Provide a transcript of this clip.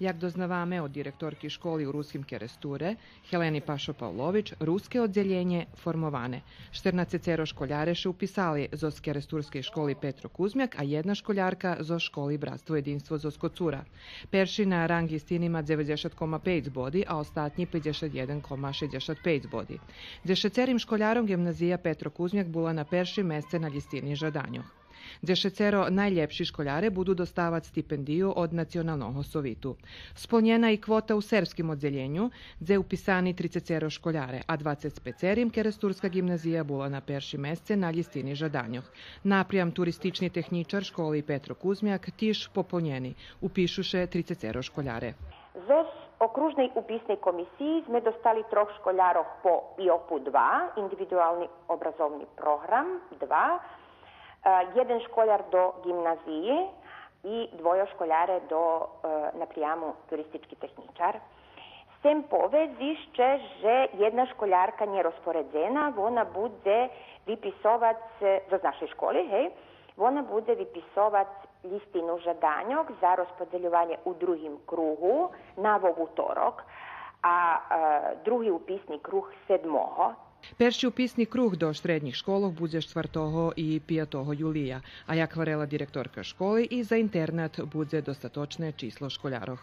Як дознаваме od direktorki školi u ruskim Keresture, Heleni Pašo-Pavlović, ruske odzeljenje formovane. 14 školjare še upisali zo Keresturskej školi Petro Kuzmjak, a jedna školjarka zo školi Bratstvo jedinstvo zo Skocura. Perši na rang listini ima 90,5 bodi, a ostatnji 51,65 bodi. Dešecerim školjarom gimnazija Petro Kuzmjak bula na perši mesce na listini žadanjoh. Dešecero najljepši školjare budu dostavat stipendiju od nacionalnog sovitu. Splnjena i kvota u serbskim odzeljenju, gdje upisani 30 školjare, a 25 Keresturska gimnazija bula na perši mesce na ljistini žadanjoh. Naprijam turistični tehničar školi Petro Kuzmjak tiš poponjeni, upišuše 30 školjare. ZOS okružnej upisnej komisiji sme dostali 3 školjarov po IOP-u 2, individualni obrazovni program 2, jedan školjar do gimnazije i 2 školjare na prijamu turistički tehničar. Sem povezišće, že jedna školjarka nije rozporedzena, ona bude vypisovac, do našej školi, ona bude vypisovac listinu žadanjog za rozpodeljovanje u drugim kruhu na utorok, a drugi upisni kruh 7. Perši upisni kruh do srednjih školov bude 4. i 5. julija, a jak varela direktorka školi i za internat bude dostatočne číslo školjaroh.